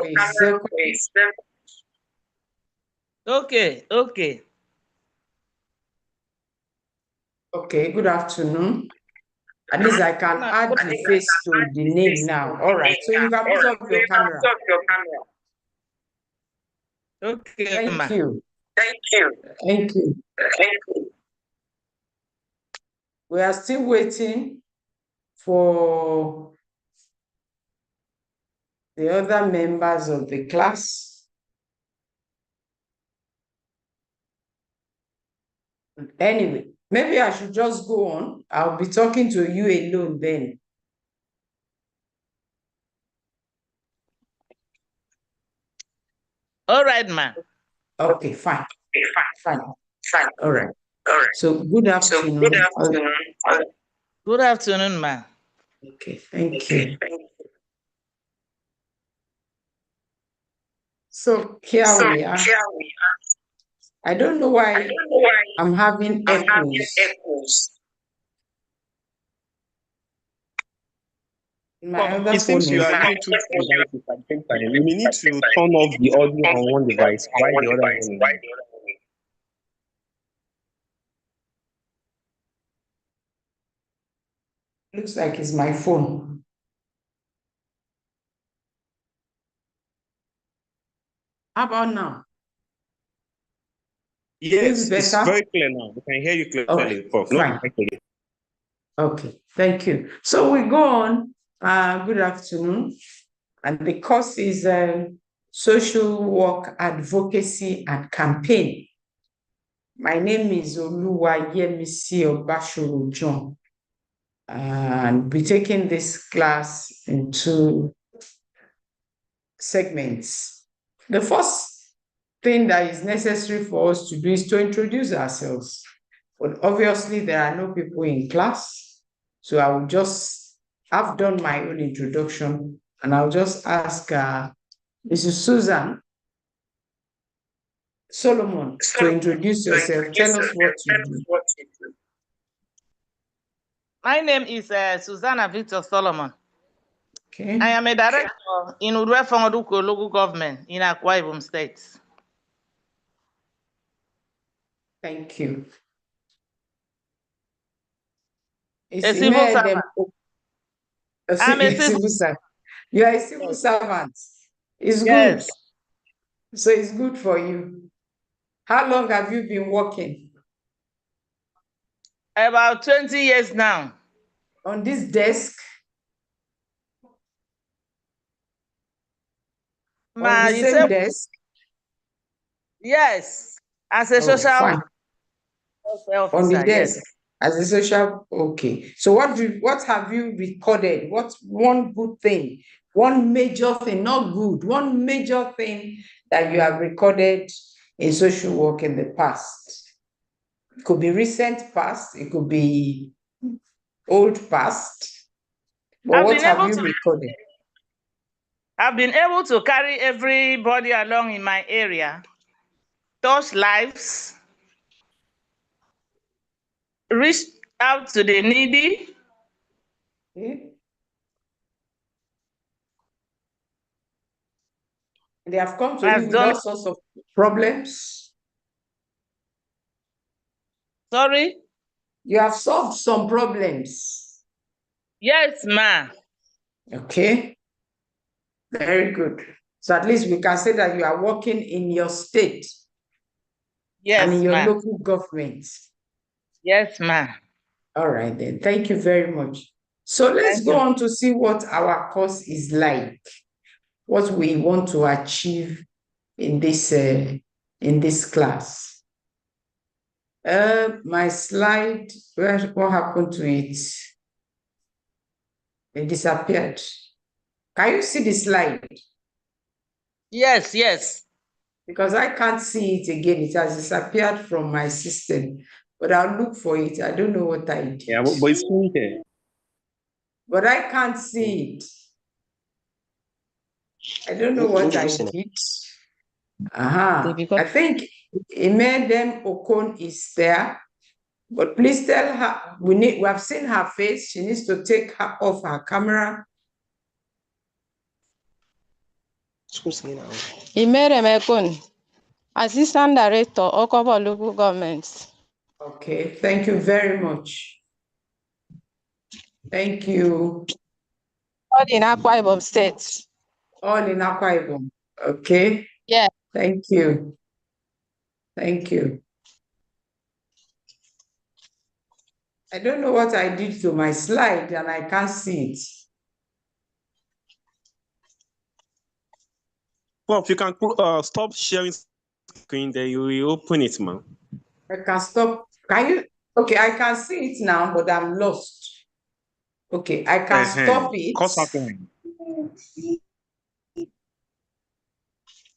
for a second. Okay. Okay, good afternoon. At least I can add the face to the name now. All right, so you can put up your camera. Okay, Thank you. We are still waiting for the other members of the class. Anyway, maybe I should just go on. I'll be talking to you alone then. All right, ma. Okay, fine. All right. So good afternoon. Good afternoon, ma. Okay, thank you. So here we are. I don't know why I'm having echoes. My other It seems phone you is are using two devices at the same time. You may need to turn off the audio on one device while the other one is on. Looks like it's my phone. How about now? Yes, it's very clear now. We can hear you clearly, Prof. Fine. Okay, thank you. So we go on. Good afternoon. And the course is Social Work, Advocacy, and Campaign. My name is Oluwayemisi Obashoro-John. And we're taking this class in 2 segments. The first thing that is necessary for us to do is to introduce ourselves. But obviously, there are no people in class. So I will just have done my own introduction, and I'll just ask Mrs. Susan Solomon to introduce yourself. Tell us what you do. My name is Susanna Victor Solomon. Okay. I am a director in Oluwayemisi local government in Akwa Ibom State. Thank you. A civil servant. I'm a civil servant. You are a civil servant. It's good. So it's good for you. How long have you been working? About 20 years now. On this desk? On the same desk? Yes, as a social fine. officer, on the desk, yes. As a social, okay. So what have you recorded? What's one good thing, one major thing, not good, one major thing that you have recorded in social work in the past? It could be recent past, it could be old past. But what have you recorded? I've been able to carry everybody along in my area, touch lives, reach out to the needy. Okay. They have come to you with all sorts of problems. Sorry? You have solved some problems. Yes, ma. Okay. Very good. So at least we can say that you are working in your state. Yes, and in your local government. Yes, ma. All right then. Thank you very much. So let's go on to see what our course is like, what we want to achieve in this class. My slide, what happened to it? It disappeared. Can you see the slide? Yes. Because I can't see it again. It has disappeared from my system. But I'll look for it. I don't know what I did. Yeah, but it's still there. But I can't see it. I don't know what I did. I think Imedem Okon is there. But please tell her, we have seen her face. She needs to take her off her camera. Imere Mekun, Assistant Director, Okobo Local Government. Okay, thank you very much. Thank you. All in Akwa Ibom State. All in Akwa Ibom. Okay. Yeah. Thank you. Thank you. I don't know what I did to my slide and I can't see it. Prof, you can stop sharing screen, then you will open it, man. I can stop. Can you? Okay, I can see it now, but I'm lost. Okay, I can stop it.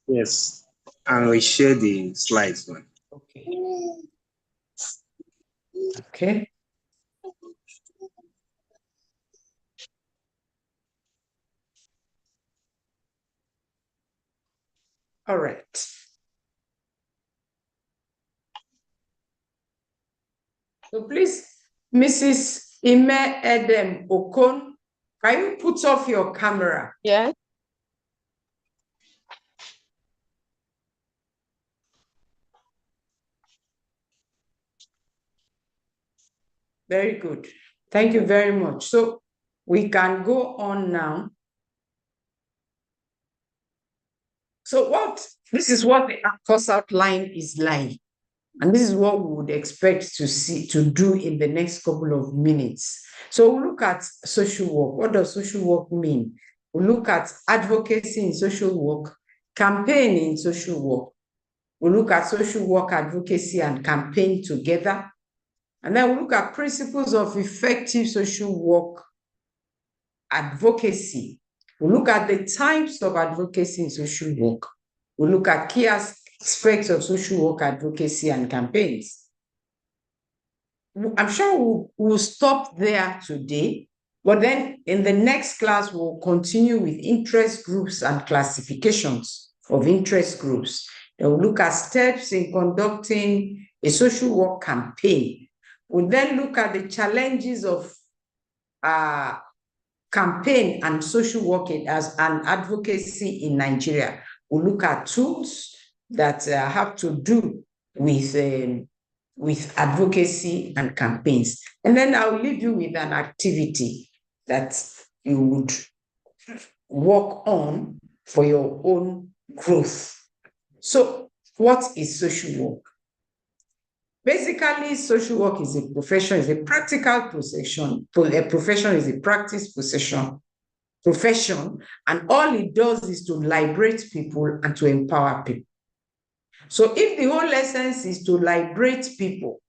Yes, and we share the slides, man. Okay. Okay. All right. So please, Mrs. Ime Edem Okon, can you put off your camera? Yeah. Very good. Thank you very much. So we can go on now. So this is what the course outline is like. And this is what we would expect to do in the next couple of minutes. So we'll look at social work. What does social work mean? We'll look at advocacy in social work, campaign in social work. We'll look at social work, advocacy, and campaign together. And then we'll look at principles of effective social work advocacy. We'll look at the types of advocacy in social work. We'll look at key aspects of social work advocacy and campaigns. I'm sure we'll stop there today, but then in the next class, we'll continue with interest groups and classifications of interest groups. Then we'll look at steps in conducting a social work campaign. We'll then look at the challenges of campaign and social work as an advocacy in Nigeria. We'll look at tools that have to do with advocacy and campaigns. And then I'll leave you with an activity that you would work on for your own growth. So what is social work? Basically, social work is a profession, is a practical profession. A profession is a practice profession, and all it does is to liberate people and to empower people. So if the whole essence is to liberate people,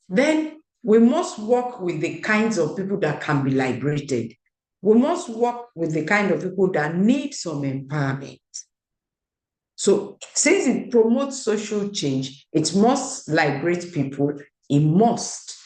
then we must work with the kinds of people that can be liberated. We must work with the kind of people that need some empowerment. So since it promotes social change, it must liberate people, it must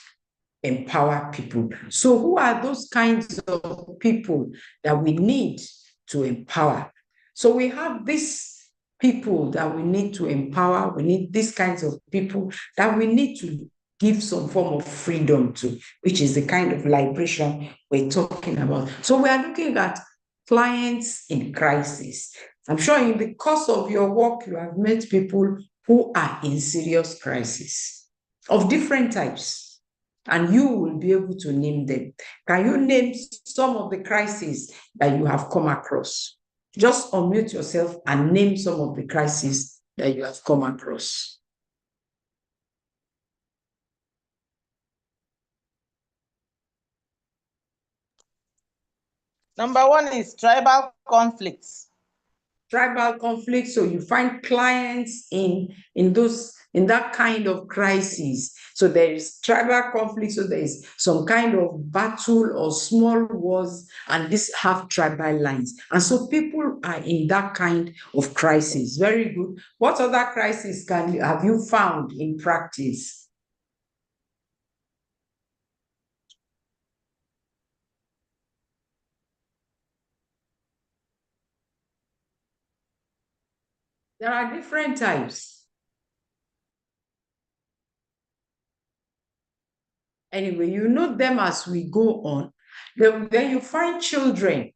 empower people. So who are those kinds of people that we need to empower? So we have these people that we need to empower. We need these kinds of people that we need to give some form of freedom to, which is the kind of liberation we're talking about. So we are looking at clients in crisis. I'm sure in the course of your work, you have met people who are in serious crisis of different types, and you will be able to name them. Can you name some of the crises that you have come across? Just unmute yourself and name some of the crises that you have come across. Number one is tribal conflicts. Tribal conflicts, so you find clients in that kind of crisis. So there is tribal conflict, so there is some kind of battle or small wars, and these have tribal lines. And so people are in that kind of crisis. Very good. What other crises have you found in practice? There are different types. Anyway, you know them as we go on. Then you find children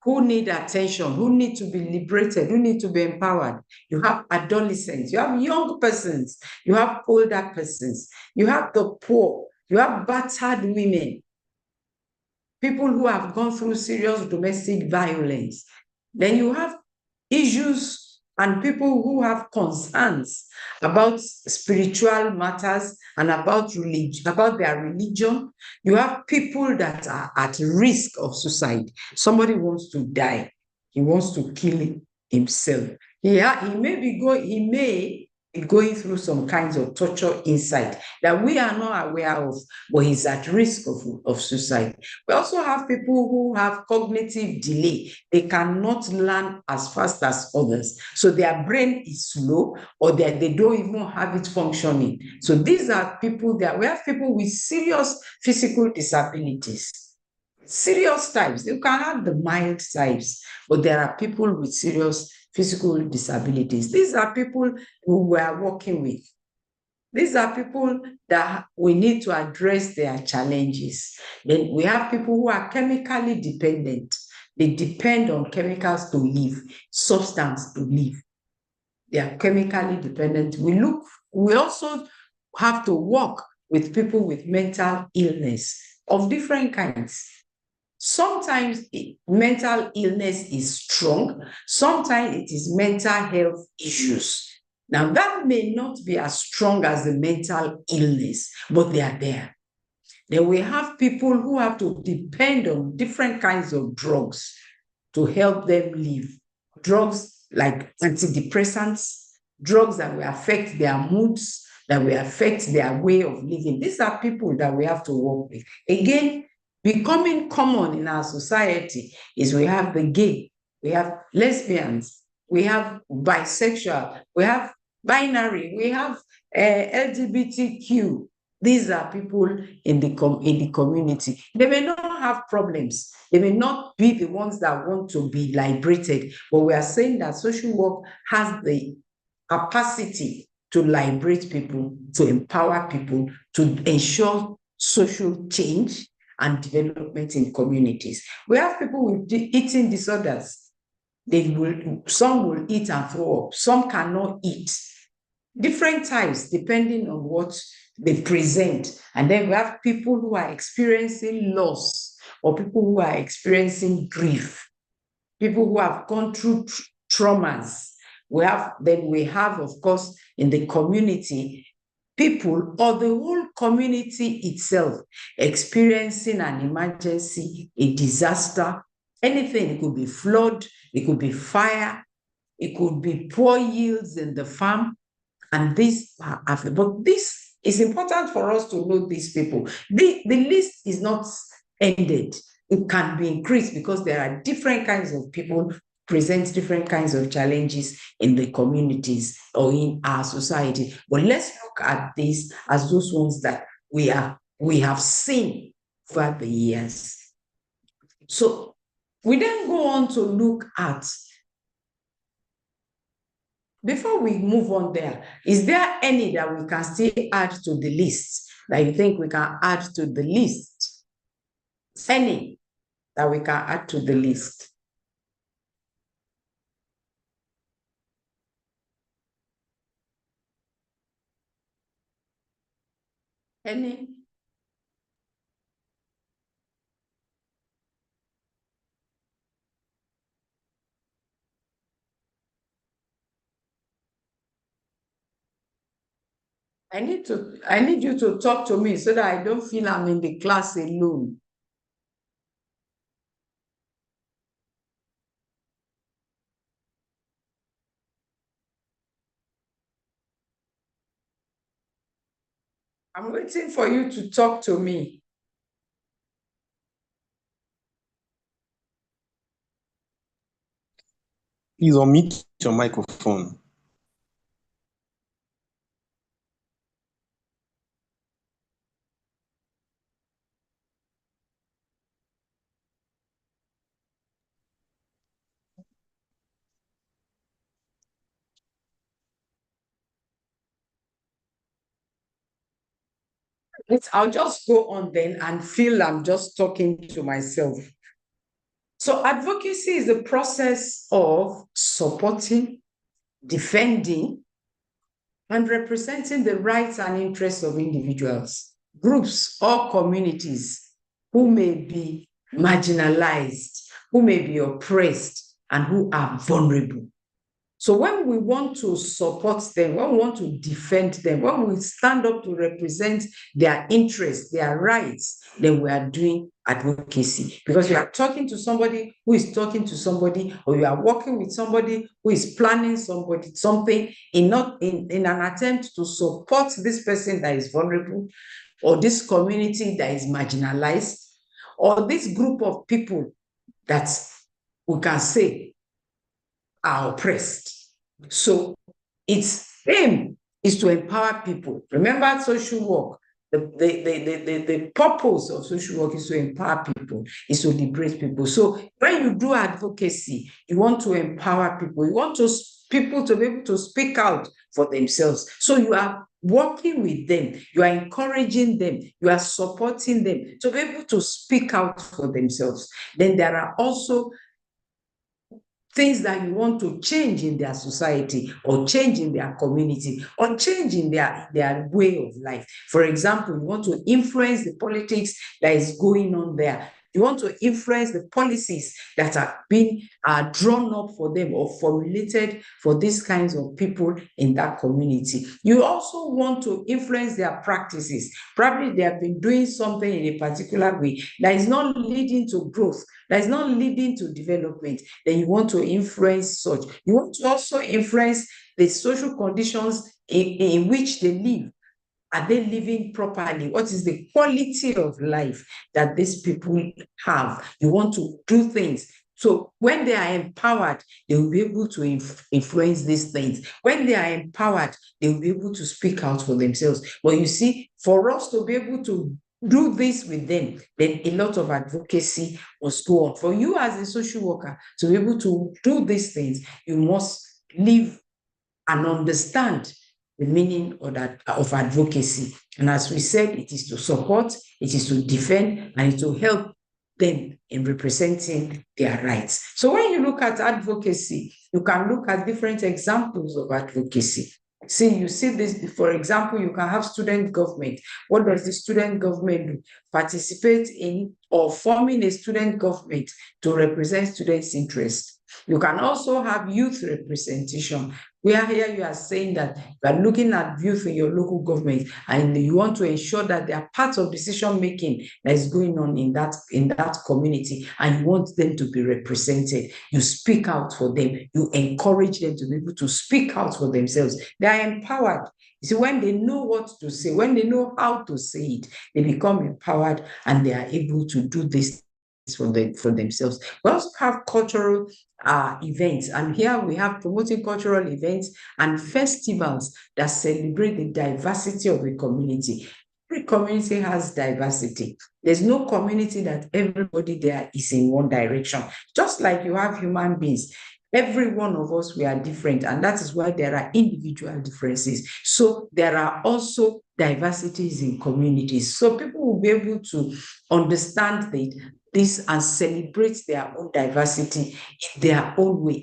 who need attention, who need to be liberated, who need to be empowered. You have adolescents, you have young persons, you have older persons, you have the poor, you have battered women, people who have gone through serious domestic violence. Then you have issues and people who have concerns about spiritual matters and about religion, about their religion. You have people that are at risk of suicide. Somebody wants to die. He wants to kill himself. He may be going through some kinds of torture inside that we are not aware of, but he's at risk of suicide. We also have people who have cognitive delay. They cannot learn as fast as others. So their brain is slow, or they don't even have it functioning. So these are people that we have people with serious physical disabilities. Serious types. You can have the mild types, but there are people with serious physical disabilities. These are people who we are working with. These are people that we need to address their challenges. Then we have people who are chemically dependent. They depend on chemicals to live, substance to live. They are chemically dependent. We also have to work with people with mental illness of different kinds. Sometimes mental illness is strong. Sometimes it is mental health issues. Now, that may not be as strong as the mental illness, but they are there. Then we have people who have to depend on different kinds of drugs to help them live. Drugs like antidepressants, drugs that will affect their moods, that will affect their way of living. These are people that we have to work with. Again, becoming common in our society is we have the gay, we have lesbians, we have bisexual, we have binary, we have LGBTQ. These are people in the community. They may not have problems. They may not be the ones that want to be liberated, but we are saying that social work has the capacity to liberate people, to empower people, to ensure social change and development in communities. We have people with eating disorders. Some will eat and throw up, some cannot eat. Different types depending on what they present. And then we have people who are experiencing loss, or people who are experiencing grief, people who have gone through traumas. We have, of course, in the community, people or the whole community itself experiencing an emergency, a disaster, anything. It could be flood, it could be fire, it could be poor yields in the farm. And but this is important for us to know these people. The list is not ended. It can be increased because there are different kinds of people present different kinds of challenges in the communities or in our society. But let's look at this as those ones that we have seen over the years. So we then go on to look at, before we move on there, is there any that we can still add to the list that you think we can add to the list? Any that we can add to the list? Any? I need you to talk to me so that I don't feel I'm in the class alone. I'm waiting for you to talk to me. Please unmute your microphone. I'll just go on then and feel I'm just talking to myself. So advocacy is the process of supporting, defending, and representing the rights and interests of individuals, groups, or communities who may be marginalized, who may be oppressed, and who are vulnerable. So when we want to support them, when we want to defend them, when we stand up to represent their interests, their rights, then we are doing advocacy. Because you are talking to somebody who is talking to somebody, or you are working with somebody who is planning something in an attempt to support this person that is vulnerable, or this community that is marginalized, or this group of people that we can say are oppressed. So its aim is to empower people. Remember, social work, the purpose of social work is to empower people, is to liberate people. So when you do advocacy, you want to empower people. You want people to be able to speak out for themselves. So you are working with them, you are encouraging them, you are supporting them to be able to speak out for themselves. Then there are also things that you want to change in their society, or change in their community, or change in their way of life. For example, you want to influence the politics that is going on there. You want to influence the policies that are being drawn up for them or formulated for these kinds of people in that community. You also want to influence their practices. Probably they have been doing something in a particular way that is not leading to growth, that is not leading to development. Then you want to influence such. You want to also influence the social conditions in which they live. Are they living properly? What is the quality of life that these people have? You want to do things. So when they are empowered, they will be able to influence these things. When they are empowered, they will be able to speak out for themselves. But you see, for us to be able to do this with them, then a lot of advocacy must go on. For you as a social worker to be able to do these things, you must live and understand the meaning of advocacy. And as we said, it is to support, it is to defend, and it will help them in representing their rights. So when you look at advocacy, you can look at different examples of advocacy. You see this, for example, you can have student government. What does the student government do? Participate in or forming a student government to represent students' interests. You can also have youth representation, where here you are saying that you are looking at youth in your local government and you want to ensure that they are part of decision making that is going on in that community, and you want them to be represented. You speak out for them. You encourage them to be able to speak out for themselves. They are empowered. You see, when they know what to say, when they know how to say it, they become empowered and they are able to do this for themselves. We also have cultural events, and here we have promoting cultural events and festivals that celebrate the diversity of a community. Every community has diversity. There's no community that everybody there is in one direction. Just like you have human beings, every one of us, we are different, and that is why there are individual differences. So there are also diversities in communities. So people will be able to understand this and celebrate their own diversity in their own way,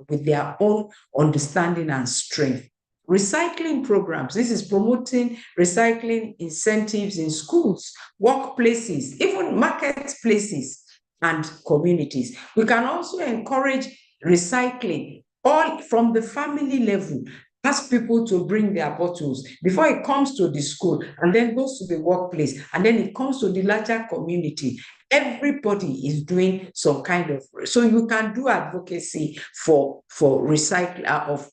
with their own understanding and strength. Recycling programs. This is promoting recycling incentives in schools, workplaces, even marketplaces and communities. We can also encourage recycling all from the family level. Ask people to bring their bottles before it comes to the school, and then goes to the workplace, and then it comes to the larger community. Everybody is doing some kind of, so you can do advocacy for recycling of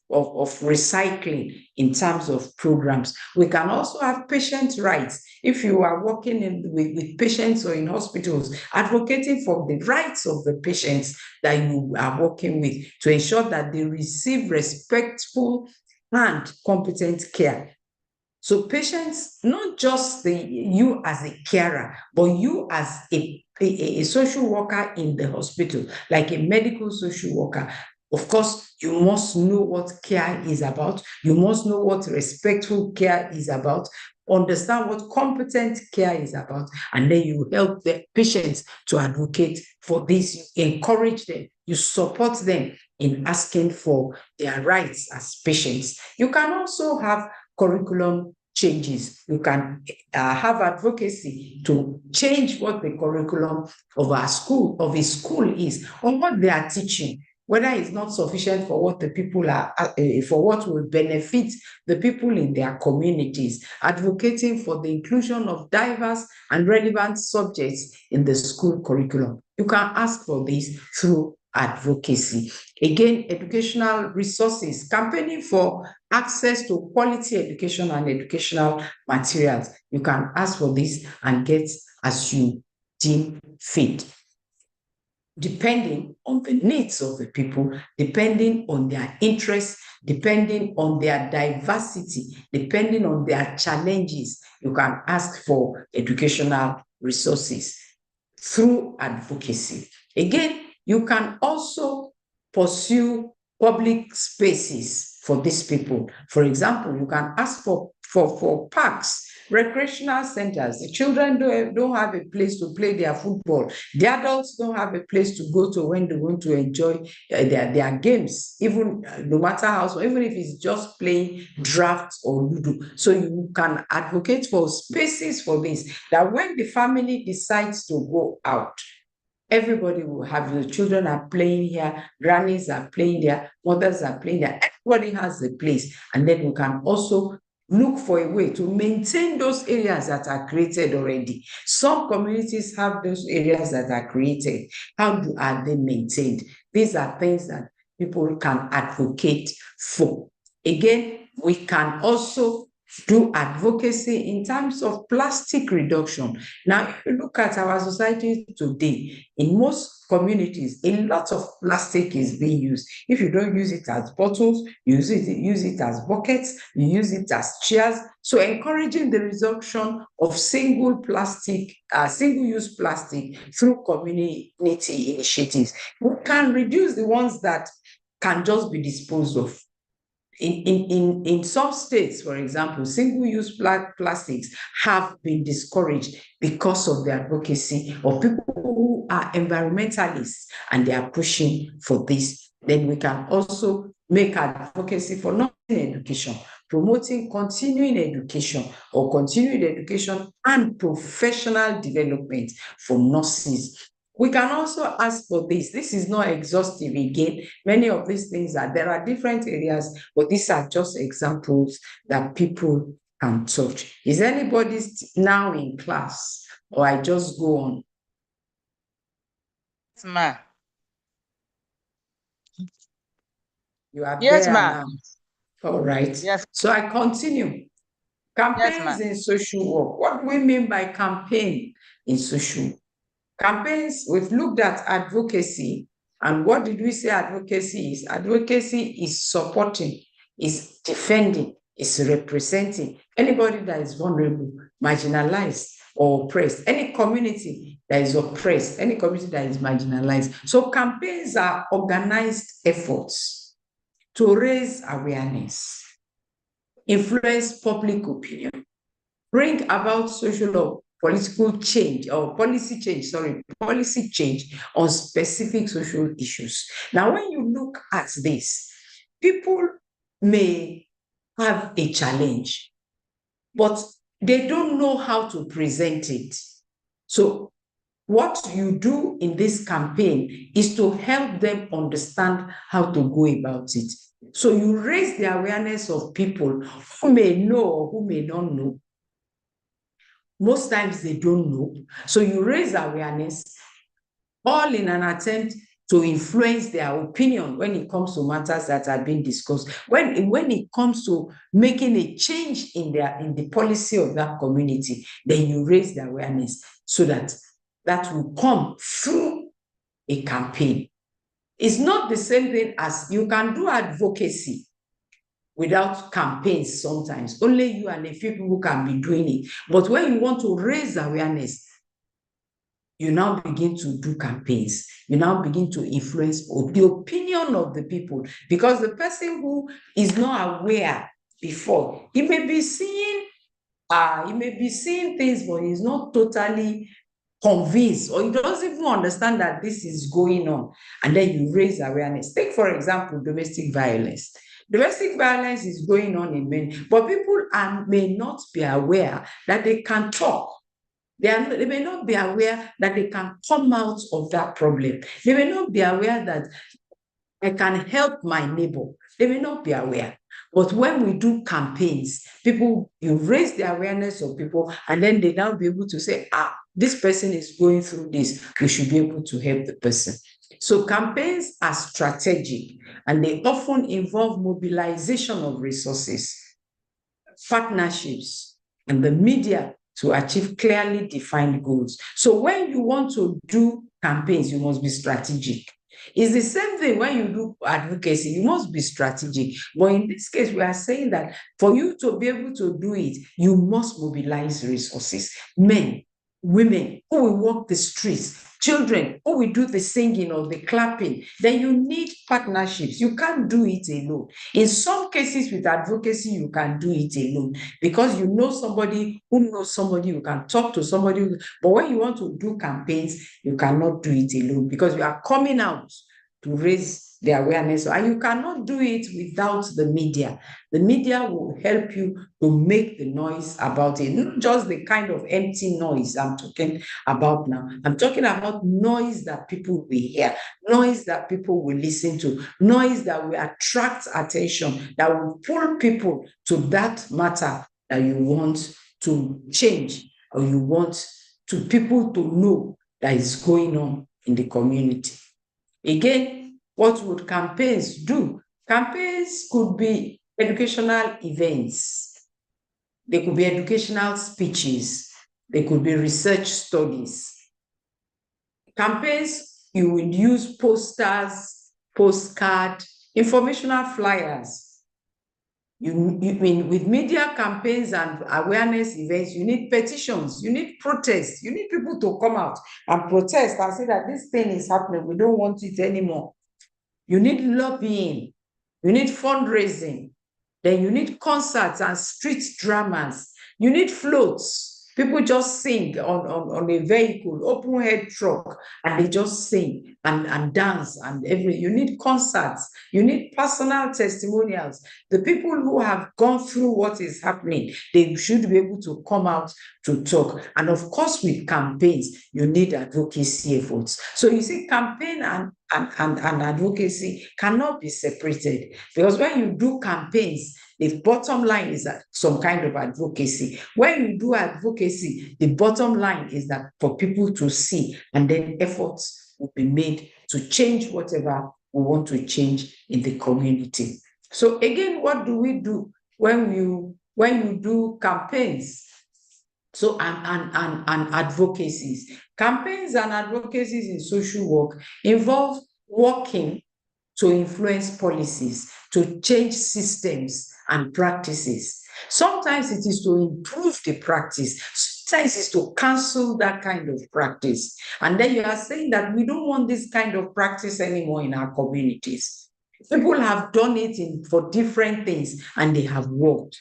recycling in terms of programs. We can also have patient rights. If you are working with patients or in hospitals, advocating for the rights of the patients that you are working with to ensure that they receive respectful and competent care. So patients, not just you as a carer, but you as a social worker in the hospital, like a medical social worker. Of course, you must know what care is about. You must know what respectful care is about. understand what competent care is about, and then you help the patients to advocate for this. You encourage them, you support them in asking for their rights as patients. You can also have curriculum changes. You can have advocacy to change what the curriculum of a school is, or what they are teaching, whether it's not sufficient for what the people are, for what will benefit the people in their communities, advocating for the inclusion of diverse and relevant subjects in the school curriculum. You can ask for this through advocacy. Again, educational resources, campaigning for access to quality education and educational materials. You can ask for this and get as you deem fit, depending on the needs of the people, depending on their interests, depending on their diversity, depending on their challenges. You can ask for educational resources through advocacy. Again, you can also pursue public spaces for these people. For example, you can ask for parks, recreational centers. The children don't have a place to play their football. The adults don't have a place to go to when they want to enjoy their games, even no matter how small, even if it's just playing drafts or ludo. So you can advocate for spaces for this, that when the family decides to go out, everybody will have, the children are playing here, grannies are playing there, mothers are playing there, everybody has a place. And then you can also look for a way to maintain those areas that are created already. Some communities have those areas that are created. How are they maintained? These are things that people can advocate for. Again, we can also do advocacy in terms of plastic reduction. Now, if you look at our society today, in most communities, a lot of plastic is being used. If you don't use it as bottles, you use it as buckets, you use it as chairs. So encouraging the reduction of single-use plastic through community initiatives. We can reduce the ones that can just be disposed of. In some states, for example, single-use plastics have been discouraged because of the advocacy of people who are environmentalists, and they are pushing for this. Then we can also make advocacy for nursing education, promoting continuing education and professional development for nurses. We can also ask for this. This is not exhaustive again. Many of these things there are different areas, but these are just examples that people can touch. Is anybody now in class, or I just go on? Yes, ma'am. You are Yes, there ma'am. now. All right. Yes. So I continue. Campaigns in social work. What do we mean by campaign in social work? Campaigns, we've looked at advocacy, and what did we say advocacy is? Advocacy is supporting, is defending, is representing anybody that is vulnerable, marginalized, or oppressed, any community that is oppressed, any community that is marginalized. So campaigns are organized efforts to raise awareness, influence public opinion, bring about social or political change, or policy change on specific social issues. Now, when you look at this, people may have a challenge, but they don't know how to present it. So what you do in this campaign is to help them understand how to go about it. So you raise the awareness of people who may know or who may not know. Most times they don't know. So you raise awareness, all in an attempt to influence their opinion when it comes to matters that are being discussed. When it comes to making a change in the policy of that community, then you raise the awareness so that will come through a campaign. It's not the same thing as you can do advocacy without campaigns sometimes. Only you and a few people can be doing it. But when you want to raise awareness, you now begin to do campaigns. You now begin to influence the opinion of the people, because the person who is not aware before, he may be seeing he may be seeing things, but he's not totally convinced, or he doesn't even understand that this is going on. And then you raise awareness. Take, for example, domestic violence. Domestic violence is going on in many, but people may not be aware that they can talk. They may not be aware that they can come out of that problem. They may not be aware that I can help my neighbor. They may not be aware. But when we do campaigns, you raise the awareness of people, and then they now be able to say, this person is going through this. We should be able to help the person. So campaigns are strategic, and they often involve mobilization of resources, partnerships, and the media to achieve clearly defined goals. So when you want to do campaigns, you must be strategic. It's the same thing when you do advocacy, you must be strategic. But in this case, we are saying that for you to be able to do it, you must mobilize resources. Men, women who will walk the streets, children who will do the singing or the clapping. Then you need partnerships. You can't do it alone. In some cases with advocacy, you can do it alone because you know somebody who knows somebody, you can talk to somebody. But when you want to do campaigns, you cannot do it alone because you are coming out to raise the awareness, and you cannot do it without the media. The media will help you to make the noise about it, not just the kind of empty noise I'm talking about now. I'm talking about noise that people will hear, noise that people will listen to, noise that will attract attention, that will pull people to that matter that you want to change, or you want people to know that is going on in the community. Again, what would campaigns do? Campaigns could be educational events. They could be educational speeches. They could be research studies. Campaigns, you would use posters, postcards, informational flyers. You mean with media campaigns and awareness events, you need petitions, you need protests, you need people to come out and protest and say that this thing is happening, we don't want it anymore. You need lobbying, you need fundraising, then you need concerts and street dramas, you need floats. People just sing on a vehicle, open head truck, and they just sing and dance and you need concerts, you need personal testimonials. The people who have gone through what is happening, they should be able to come out to talk. And of course, with campaigns, you need advocacy efforts. So you see, campaign and advocacy cannot be separated, because when you do campaigns, the bottom line is that some kind of advocacy. When you do advocacy, the bottom line is that for people to see, and then efforts will be made to change whatever we want to change in the community. So again, what do we do when you do campaigns? So and advocacies. Campaigns and advocacies in social work involve working to influence policies, to change systems and practices. Sometimes it is to improve the practice. Sometimes it's to cancel that kind of practice. And then you are saying that we don't want this kind of practice anymore in our communities. People have done it for different things and they have worked.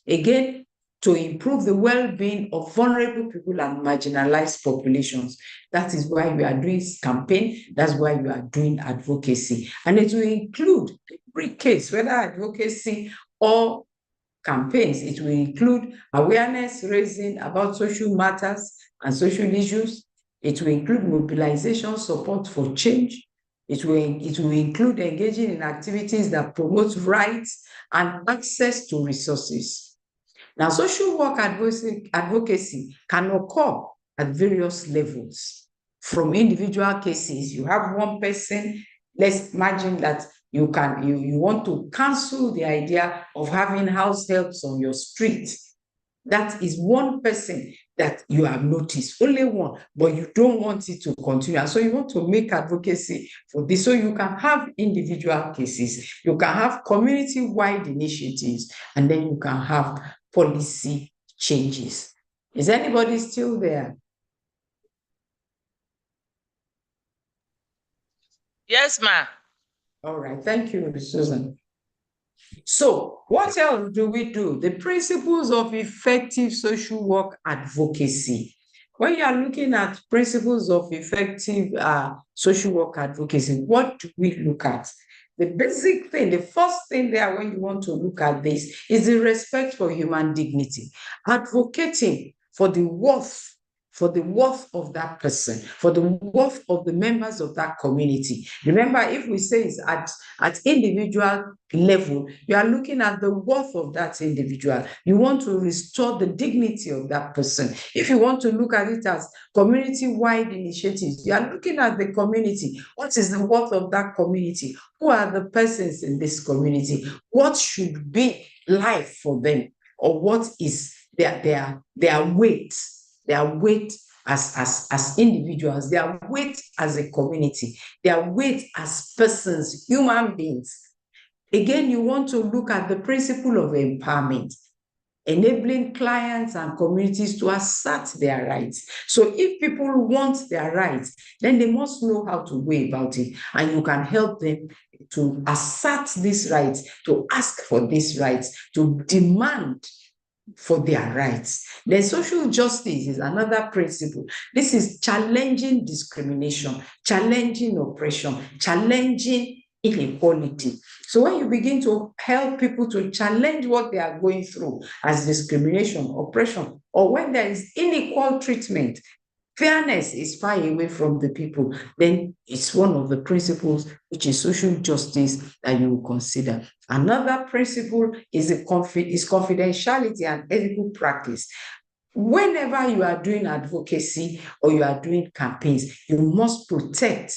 Again, to improve the well-being of vulnerable people and marginalized populations. That is why we are doing campaign. That's why we are doing advocacy. And it will include every case, whether advocacy or campaigns. It will include awareness raising about social matters and social issues. It will include mobilization support for change. It will include engaging in activities that promote rights and access to resources. Now, social work advocacy can occur at various levels. From individual cases, you have one person. Let's imagine that you want to cancel the idea of having house helps on your street. That is one person that you have noticed, only one, but you don't want it to continue. And so you want to make advocacy for this. So you can have individual cases, you can have community-wide initiatives, and then you can have policy changes. Is anybody still there? Yes, ma'am. All right, thank you, Susan. So what else do we do? The principles of effective social work advocacy. When you are looking at principles of effective social work advocacy, what do we look at? The basic thing, the first thing there when you want to look at this is the respect for human dignity. Advocating for the worth of that person, for the worth of the members of that community. Remember, if we say it's at individual level, you are looking at the worth of that individual. You want to restore the dignity of that person. If you want to look at it as community-wide initiatives, you are looking at the community. What is the worth of that community? Who are the persons in this community? What should be life for them? Or what is their weight? Their weight as individuals, their weight as a community, their weight as persons, human beings. Again, you want to look at the principle of empowerment, enabling clients and communities to assert their rights. So if people want their rights, then they must know how to go about it, and you can help them to assert these rights, to ask for these rights, to demand for their rights. Then social justice is another principle. This is challenging discrimination, challenging oppression, challenging inequality. So when you begin to help people to challenge what they are going through as discrimination, oppression, or when there is unequal treatment, fairness is far away from the people, then it's one of the principles which is social justice that you will consider. Another principle is confidentiality and ethical practice. Whenever you are doing advocacy or you are doing campaigns, you must protect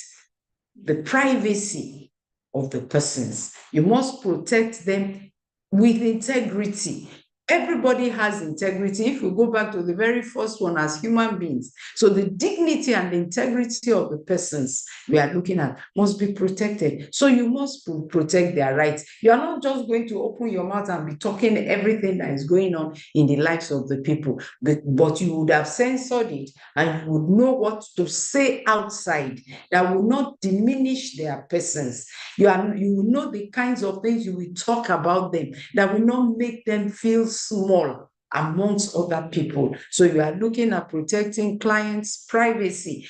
the privacy of the persons. You must protect them with integrity. Everybody has integrity. If you go back to the very first one, as human beings, so the dignity and the integrity of the persons we are looking at must be protected. So you must protect their rights. You are not just going to open your mouth and be talking everything that is going on in the lives of the people, but you would have censored it, and you would know what to say outside that will not diminish their persons. You will know the kinds of things you will talk about them that will not make them feel small amongst other people. So you are looking at protecting clients' privacy.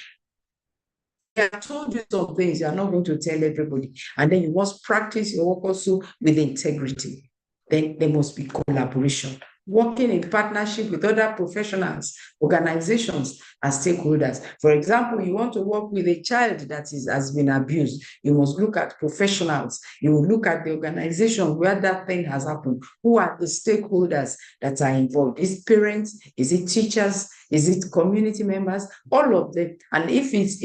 I told you some things, you are not going to tell everybody. And then you must practice your work also with integrity. Then there must be collaboration, working in partnership with other professionals, organizations, and stakeholders. For example, you want to work with a child that has been abused, you must look at professionals. You will look at the organization where that thing has happened. Who are the stakeholders that are involved? Is it parents? Is it teachers? Is it community members? All of them. And if it's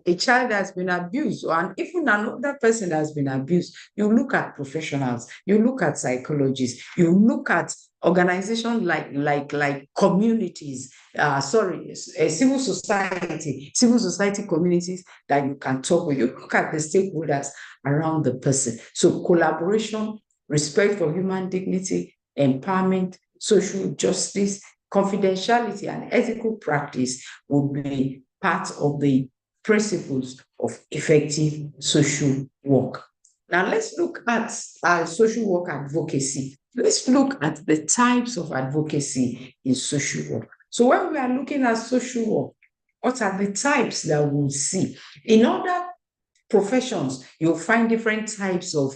a child that's been abused, or even another person that's been abused, you look at professionals, you look at psychologists, you look at organizations like communities, civil society communities that you can talk with. You look at the stakeholders around the person. So collaboration, respect for human dignity, empowerment, social justice, confidentiality, and ethical practice will be part of the principles of effective social work. Now let's look at social work advocacy. Let's look at the types of advocacy in social work. So when we are looking at social work, what are the types that we'll see? In other professions, you'll find different types of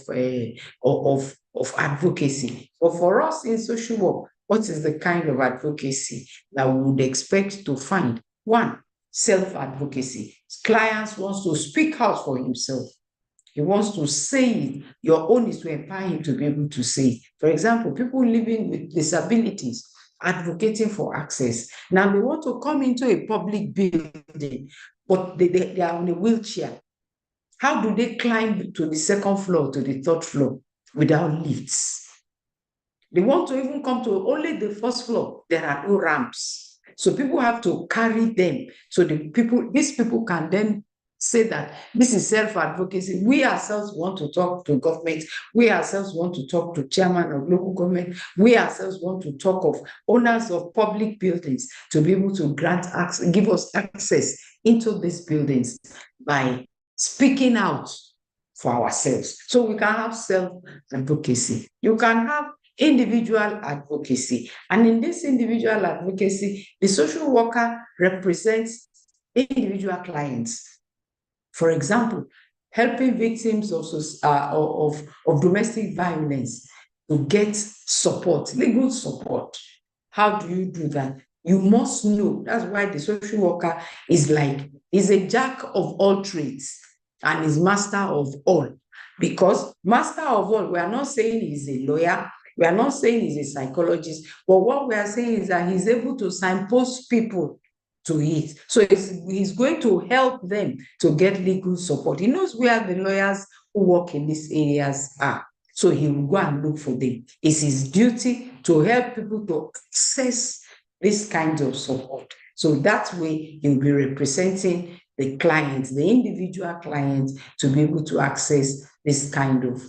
advocacy. But for us in social work, what is the kind of advocacy that we would expect to find? One, self-advocacy. Clients wants to speak out for himself. He wants to say it. Your own is to empower him to be able to say it. For example, people living with disabilities advocating for access. Now they want to come into a public building, but they are on a wheelchair. How do they climb to the second floor, to the third floor without lifts? They want to even come to only the first floor. There are no ramps. So people have to carry them. So these people can then say that this is self-advocacy. We ourselves want to talk to government. We ourselves want to talk to chairman of local government. We ourselves want to talk of owners of public buildings to be able to grant access, give us access into these buildings by speaking out for ourselves. So we can have self-advocacy. You can have individual advocacy. And in this individual advocacy, the social worker represents individual clients. For example, helping victims of domestic violence to get support, legal support. How do you do that? You must know. That's why the social worker is a jack of all trades and is master of all. Because master of all, we are not saying he's a lawyer, we are not saying he's a psychologist, but what we are saying is that he's able to signpost people to it. So he's going to help them to get legal support. He knows where the lawyers who work in these areas are. So he will go and look for them. It's his duty to help people to access this kind of support. So that way he'll be representing the client, the individual client, to be able to access this kind of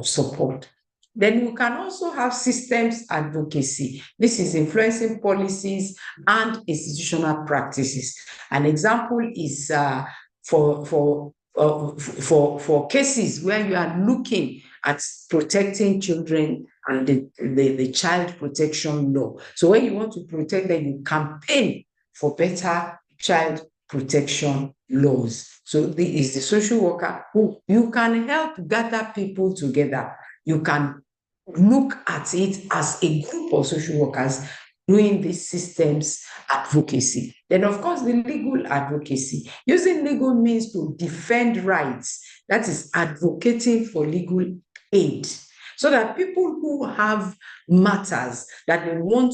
support. Then we can also have systems advocacy. This is influencing policies and institutional practices. An example is for cases where you are looking at protecting children and the child protection law. So when you want to protect them, you campaign for better child protection laws. So this is the social worker who you can help gather people together. You can look at it as a group of social workers doing this systems advocacy. Then, of course, the legal advocacy, using legal means to defend rights, that is advocating for legal aid, so that people who have matters that they want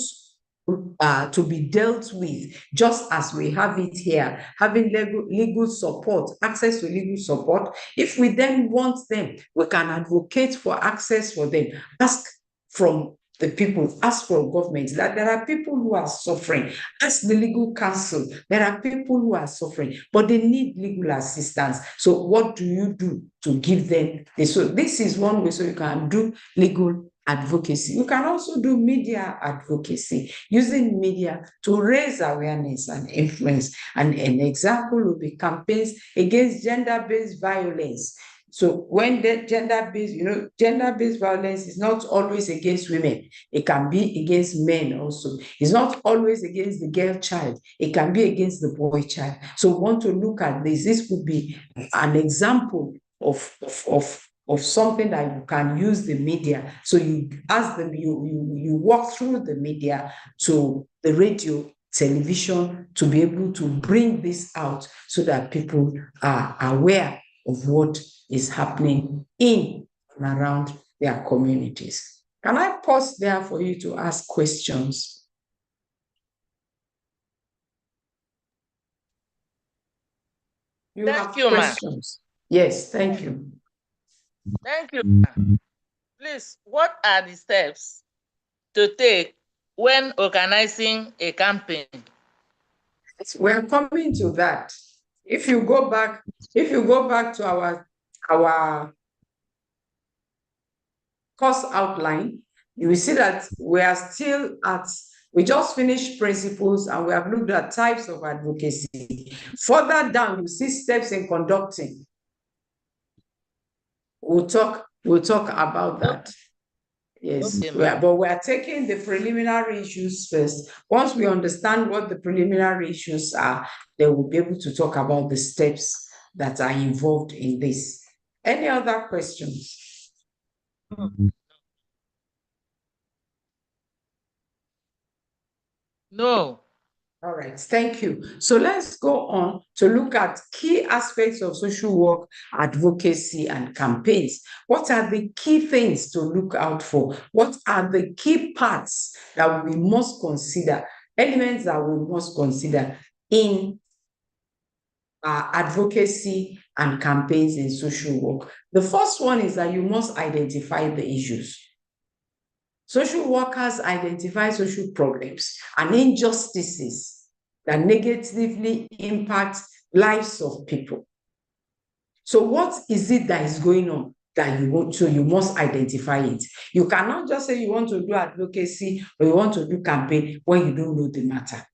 to be dealt with, just as we have it here, having legal support, access to legal support. If we then want them, we can advocate for access for them. Ask from the people, ask from government that there are people who are suffering. Ask the legal counsel, there are people who are suffering, but they need legal assistance. So what do you do to give them this? So this is one way, so you can do legal advocacy. You can also do media advocacy, using media to raise awareness and influence. And an example would be campaigns against gender-based violence. So when the gender-based violence is not always against women. It can be against men also. It's not always against the girl child. It can be against the boy child. So we want to look at this. This could be an example of something that you can use the media. So you ask them, you walk through the media to the radio, television, to be able to bring this out so that people are aware of what is happening in and around their communities. Can I pause there for you to ask questions? Thank you, questions? Yes, thank you. Thank you. Please, what are the steps to take when organizing a campaign? We're coming to that. If you go back to our course outline, you will see that we just finished principles and we have looked at types of advocacy. Further down, you see steps in conducting. We'll talk about that. Yes, Okay, but we are taking the preliminary issues first. Once we understand what the preliminary issues are, then we'll be able to talk about the steps that are involved in this. Any other questions? No. All right, thank you. So let's go on to look at key aspects of social work, advocacy, and campaigns. What are the key things to look out for? What are the key parts that we must consider, elements that we must consider in advocacy and campaigns in social work? The first one is that you must identify the issues. Social workers identify social problems and injustices that negatively impact lives of people. So what is it that is going on that you want? So you must identify it. You cannot just say you want to do advocacy or you want to do campaign when you don't know the matter.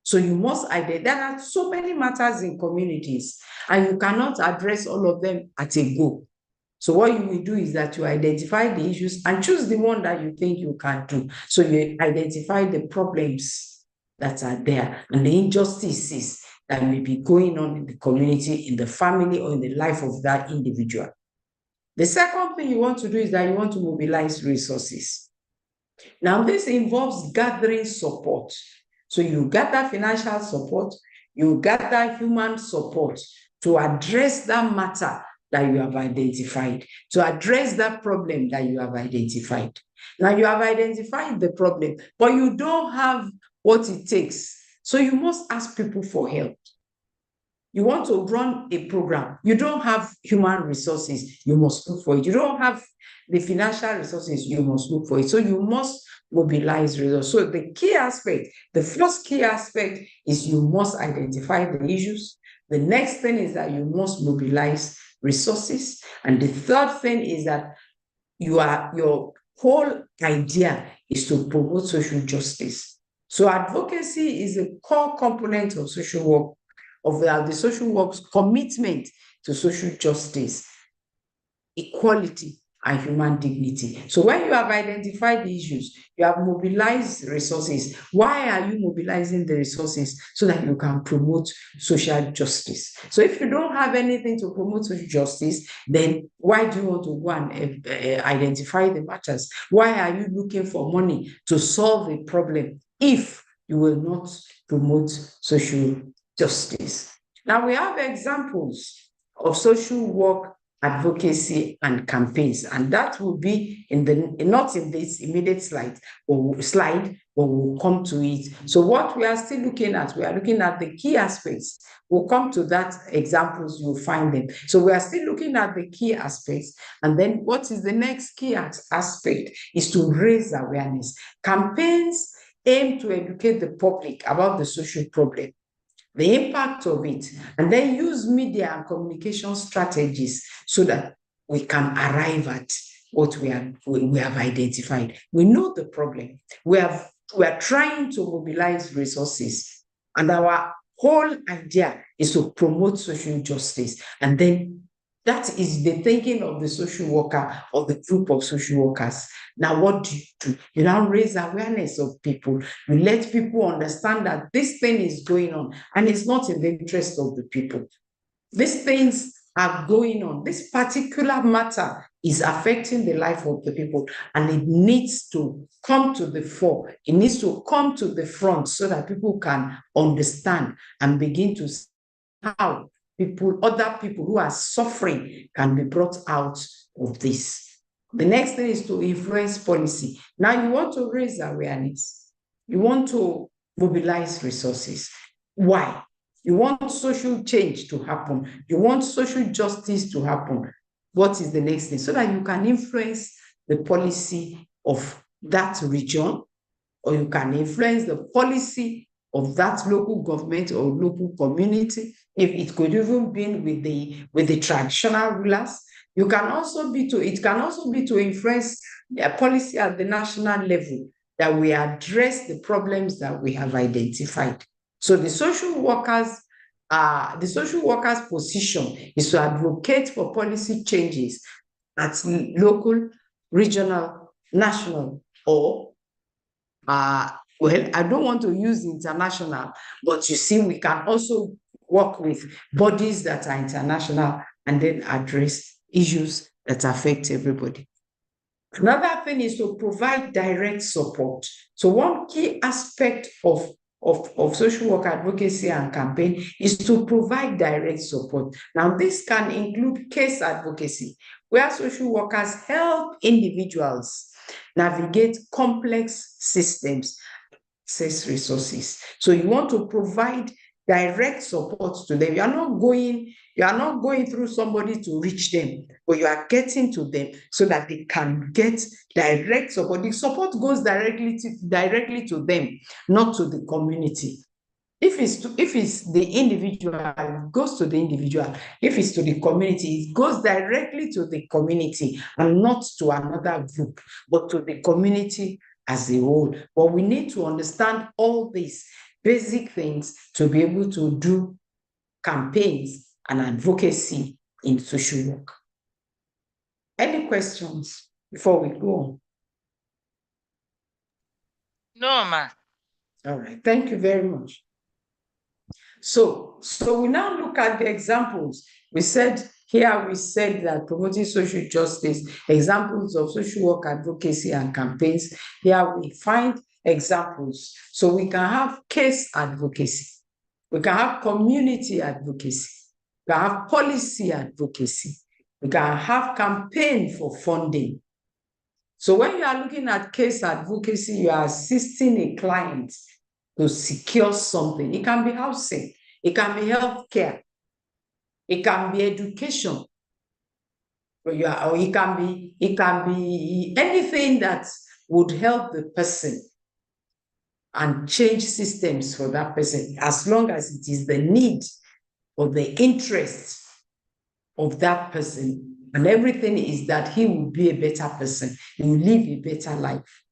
So you must identify. There are so many matters in communities and you cannot address all of them at a go. So what you will do is that you identify the issues and choose the one that you think you can do. So you identify the problems that are there and the injustices that may be going on in the community, in the family, or in the life of that individual. The second thing you want to do is that you want to mobilize resources. Now, this involves gathering support. So you gather financial support, you gather human support to address that matter that you have identified, to address that problem that you have identified. Now, you have identified the problem, but you don't have what it takes. So you must ask people for help. You want to run a program, you don't have human resources, you must look for it. You don't have the financial resources, you must look for it. So you must mobilize resources. So the key aspect, the first key aspect is you must identify the issues. The next thing is that you must mobilize resources. And the third thing is that your whole idea is to promote social justice. So advocacy is a core component of social work, of the social work's commitment to social justice, equality, and human dignity. So when you have identified the issues, you have mobilized resources. Why are you mobilizing the resources? So that you can promote social justice. So if you don't have anything to promote social justice, then why do you want to go and identify the matters? Why are you looking for money to solve a problem if you will not promote social justice? Now we have examples of social work advocacy and campaigns, and that will be in the not in this immediate slide, but we'll come to it. So what we are still looking at, we are looking at the key aspects. We'll come to that examples, you'll find them. So we are still looking at the key aspects, and then what is the next key aspect is to raise awareness. Campaigns aim to educate the public about the social problem, the impact of it, and then use media and communication strategies so that we can arrive at what we have identified. We know the problem. We are trying to mobilize resources, and our whole idea is to promote social justice. And then that is the thinking of the social worker or the group of social workers. Now, what do? You now raise awareness of people. You let people understand that this thing is going on and it's not in the interest of the people. These things are going on. This particular matter is affecting the life of the people, and it needs to come to the fore. It needs to come to the front so that people can understand and begin to see how other people who are suffering can be brought out of this. The next thing is to influence policy. Now you want to raise awareness. You want to mobilize resources. Why? You want social change to happen. You want social justice to happen. What is the next thing? So that you can influence the policy of that region, or you can influence the policy of that local government or local community. If it could even be with the traditional rulers. It can also be to influence a policy at the national level, that we address the problems that we have identified. So the social workers' position is to advocate for policy changes at local, regional, national, or well, I don't want to use international, but you see, we can also work with bodies that are international and then address issues that affect everybody. Another thing is to provide direct support. So one key aspect of social work advocacy and campaign is to provide direct support. Now, this can include case advocacy, where social workers help individuals navigate complex systems, access resources. So you want to provide direct support to them. You are not going through somebody to reach them, but you are getting to them so that they can get direct support. The support goes directly to them, not to the community. If it's the individual, it goes to the individual. If it's to the community, it goes directly to the community and not to another group, but to the community as a whole. But we need to understand all these basic things to be able to do campaigns and advocacy in social work. Any questions before we go on? No, ma. All right, thank you very much. So we now look at the examples. We said that promoting social justice, examples of social work advocacy and campaigns. Here we find examples. So we can have case advocacy. We can have community advocacy. We can have policy advocacy. We can have campaign for funding. So when you are looking at case advocacy, you are assisting a client to secure something. It can be housing, it can be healthcare, it can be education, or it can be anything that would help the person and change systems for that person, as long as it is the need or the interest of that person. And everything is that he will be a better person, he will live a better life.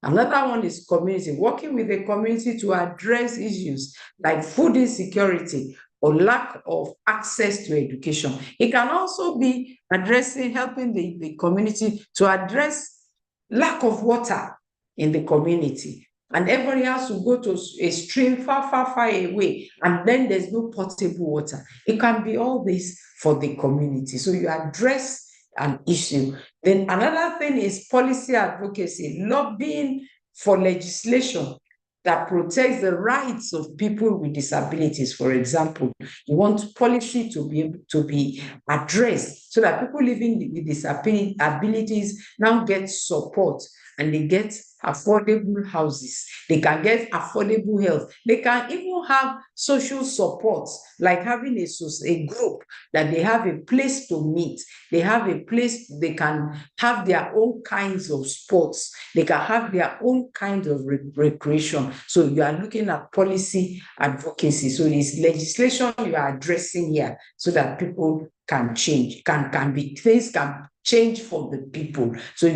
Another one is community, working with the community to address issues like food insecurity or lack of access to education. It can also be helping the community to address lack of water in the community. And everybody has to go to a stream far away, and then there's no potable water. It can be all this for the community. So you address an issue. Then another thing is policy advocacy, lobbying for legislation that protects the rights of people with disabilities. For example, you want policy to be able to be addressed so that people living with disabilities now get support, and they get affordable houses, they can get affordable health, they can even have social support, like having a group that they have a place to meet, they have a place, they can have their own kinds of sports, they can have their own kind of recreation. So you are looking at policy advocacy. So it's legislation you are addressing here so that people can change, things can change for the people. So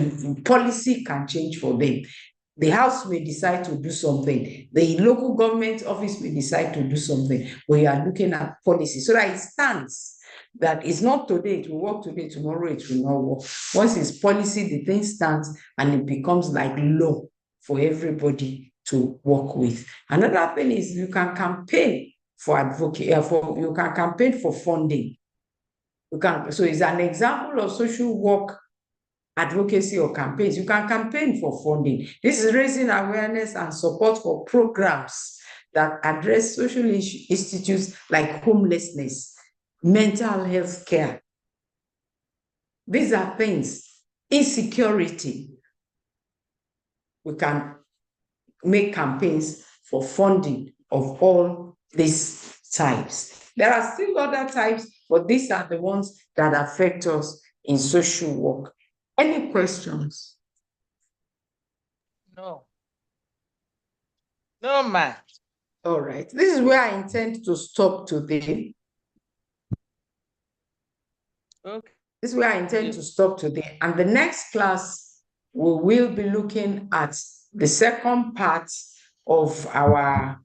policy can change for them. The House may decide to do something, the local government office may decide to do something, but you are looking at policy so that it stands. That is not today, it will work today, tomorrow it will not work. Once it's policy, the thing stands and it becomes like law for everybody to work with. Another thing is you can campaign for you can campaign for funding. So it's an example of social work advocacy or campaigns. You can campaign for funding. This is raising awareness and support for programs that address social issues like homelessness, mental health care. These are things, insecurity. We can make campaigns for funding of all these types. There are still other types, but these are the ones that affect us in social work. Any questions? No. No, ma. All right. This is where I intend to stop today. Okay. This is where I intend to stop today. And the next class, we will be looking at the second part of our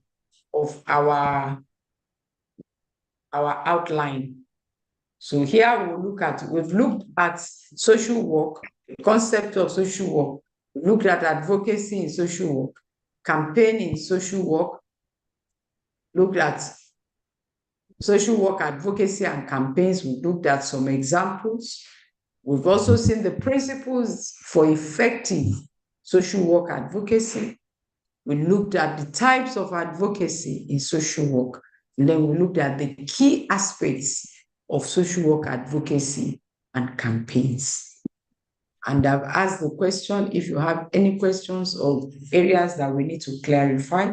outline. So here we've looked at social work, the concept of social work. We looked at advocacy in social work, campaign in social work, looked at social work advocacy and campaigns. We looked at some examples. We've also seen the principles for effective social work advocacy. We looked at the types of advocacy in social work. And then we looked at the key aspects of social work advocacy and campaigns. And I've asked the question, if you have any questions or areas that we need to clarify.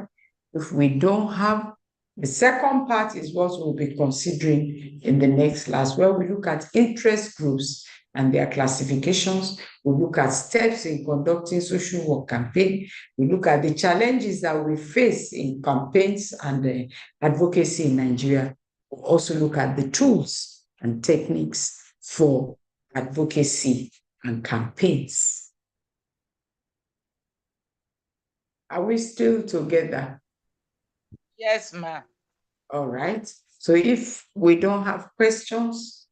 If we don't have, the second part is what we'll be considering in the next class, where we look at interest groups and their classifications. We look at steps in conducting social work campaign. We look at the challenges that we face in campaigns and advocacy in Nigeria. We also look at the tools and techniques for advocacy and campaigns. Are we still together? Yes, ma'am. All right. So if we don't have questions,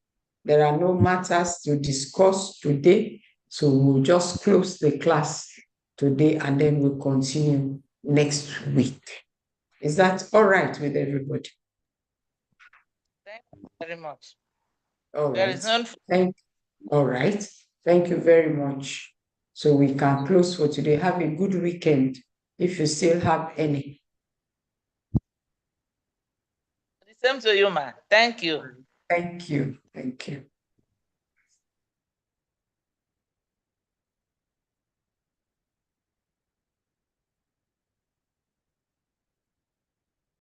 there are no matters to discuss today. So we'll just close the class today and then we'll continue next week. Is that all right with everybody? Thank you very much. All There right. is none. All right. Thank you very much. So we can close for today. Have a good weekend if you still have any. The same to you, ma. Thank you. Thank you. Thank you.